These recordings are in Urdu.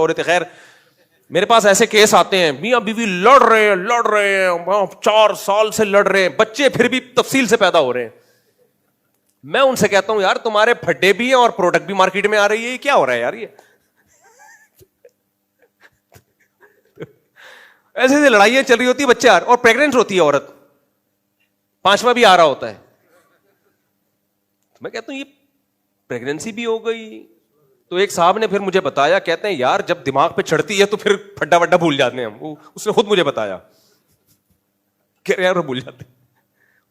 ہو رہے تھے. خیر میرے پاس ایسے کیس آتے ہیں, میاں بیوی لڑ رہے ہیں 4 سال سے لڑ رہے ہیں, بچے پھر بھی تفصیل سے پیدا ہو رہے ہیں. میں ان سے کہتا ہوں یار تمہارے پھڈے بھی ہیں اور پروڈکٹ بھی مارکیٹ میں آ رہی ہے, یہ کیا ہو رہا ہے یار؟ یہ ایسے ایسے لڑائیاں چل رہی ہوتی ہے, بچے آ رہے اور پریگننٹ ہوتی ہے عورت, 5واں بھی آ رہا ہوتا ہے. میں کہتا ہوں یہ پریگننسی بھی ہو گئی. تو ایک صاحب نے پھر مجھے بتایا, کہتے ہیں یار جب دماغ پہ چڑھتی ہے تو پھر پھڈا وڈا بھول جاتے ہیں ہم. اس نے خود مجھے بتایا کہ یار وہ بھول جاتے,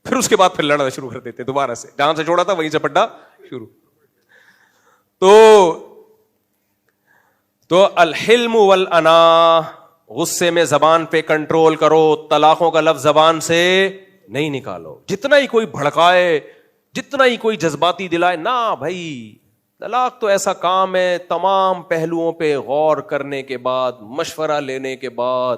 پھر اس کے بعد پھر لڑنا شروع کر دیتے دوبارہ سے, جہاں سے چھوڑا تھا وہیں سے پھڈا شروع. تو الحلم والانا, غصے میں زبان پہ کنٹرول کرو, طلاقوں کا لفظ زبان سے نہیں نکالو. جتنا ہی کوئی بھڑکائے, جتنا ہی کوئی جذباتی دلائے, نہ بھائی طلاق تو ایسا کام ہے تمام پہلوؤں پہ غور کرنے کے بعد, مشورہ لینے کے بعد,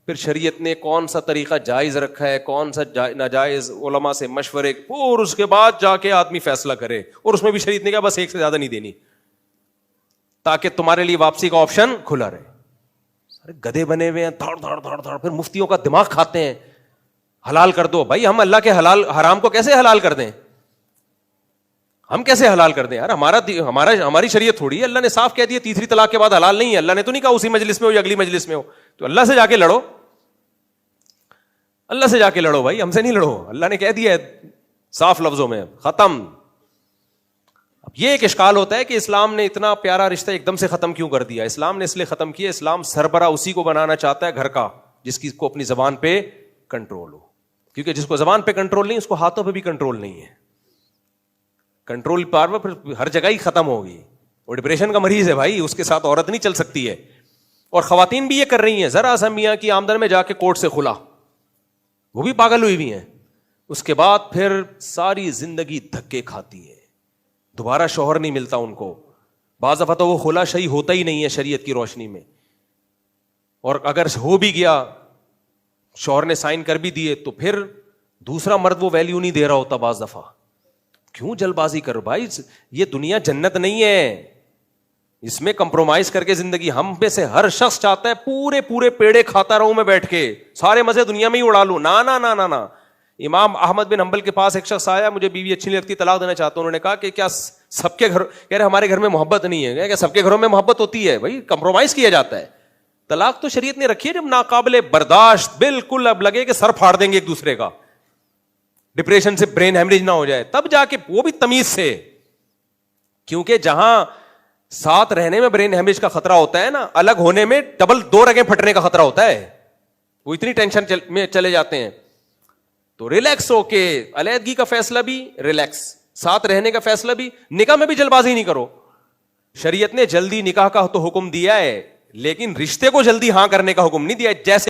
پھر شریعت نے کون سا طریقہ جائز رکھا ہے, کون سا ناجائز, علماء سے مشورے, اور اس کے بعد جا کے آدمی فیصلہ کرے. اور اس میں بھی شریعت نے کہا بس 1 سے زیادہ نہیں دینی, تاکہ تمہارے لیے واپسی کا آپشن کھلا رہے. سارے گدھے بنے ہوئے ہیں, دھڑ دھڑ دھڑ دھڑ, پھر مفتیوں کا دماغ کھاتے ہیں, حلال کر دو. بھائی ہم اللہ کے حلال حرام کو کیسے حلال کر دیں؟ ہم کیسے حلال کر دیں یار؟ ہماری شریعت تھوڑی ہے. اللہ نے صاف کہہ دیا تیسری طلاق کے بعد حلال نہیں ہے. اللہ نے تو نہیں کہا اسی مجلس میں ہو یا اگلی مجلس میں ہو. تو اللہ سے جا کے لڑو, اللہ سے جا کے لڑو بھائی, ہم سے نہیں لڑو. اللہ نے کہہ دیا ہے صاف لفظوں میں, ختم. اب یہ ایک اشکال ہوتا ہے کہ اسلام نے اتنا پیارا رشتہ ایک دم سے ختم کیوں کر دیا. اسلام نے اس لیے ختم کیا, اسلام سربراہ اسی کو بنانا چاہتا ہے گھر کا جس کی کو اپنی زبان پہ کنٹرول ہو, کیونکہ جس کو زبان پہ کنٹرول نہیں اس کو ہاتھوں پہ بھی کنٹرول نہیں ہے. کنٹرول پاور پھر ہر جگہ ہی ختم ہوگی. وہ ڈپریشن کا مریض ہے بھائی, اس کے ساتھ عورت نہیں چل سکتی ہے. اور خواتین بھی یہ کر رہی ہیں, ذرا سا میاں کی آمدن میں جا کے کورٹ سے کھلا, وہ بھی پاگل ہوئی بھی ہیں. اس کے بعد پھر ساری زندگی دھکے کھاتی ہے, دوبارہ شوہر نہیں ملتا ان کو. بعض دفعہ تو وہ خلا شہی ہوتا ہی نہیں ہے شریعت کی روشنی میں, اور اگر ہو بھی گیا شوہر نے سائن کر بھی دیے تو پھر دوسرا مرد وہ ویلیو نہیں دے رہا ہوتا. بعض دفعہ کیوں جلد بازی کرو بھائی, یہ دنیا جنت نہیں ہے, اس میں کمپرومائز کر کے زندگی. ہم میں سے ہر شخص چاہتا ہے پورے پیڑے کھاتا رہوں میں بیٹھ کے, سارے مزے دنیا میں ہی اڑا لوں. نا نا نا نا نا. امام احمد بن حنبل کے پاس ایک شخص آیا, مجھے بیوی اچھی نہیں لگتی, طلاق دینا چاہتا ہوں. انہوں نے کہا کہ کیا سب کے گھر, کہہ رہے ہمارے گھر میں محبت نہیں ہے. کیا سب کے گھروں میں محبت ہوتی ہے؟ بھائی کمپرومائز کیا جاتا ہے. طلاق تو شریعت نے رکھی ہے جب ناقابل برداشت, بالکل اب لگے کہ سر پھاڑ دیں گے ایک دوسرے کا, ڈپریشن سے برین ہیمریج نہ ہو جائے, تب جا کے, وہ بھی تمیز سے. کیونکہ جہاں ساتھ رہنے میں برین ہیمریج کا خطرہ ہوتا ہے نا, الگ ہونے میں ڈبل 2 رگیں پھٹنے کا خطرہ ہوتا ہے. وہ اتنی ٹینشن میں چلے جاتے ہیں. تو ریلیکس ہو کے, علیحدگی کا فیصلہ بھی ریلیکس, ساتھ رہنے کا فیصلہ بھی. نکاح میں بھی جلد بازی نہیں کرو. شریعت نے جلدی نکاح کا تو حکم دیا ہے, لیکن رشتے کو جلدی ہاں کرنے کا حکم نہیں دیا. جیسے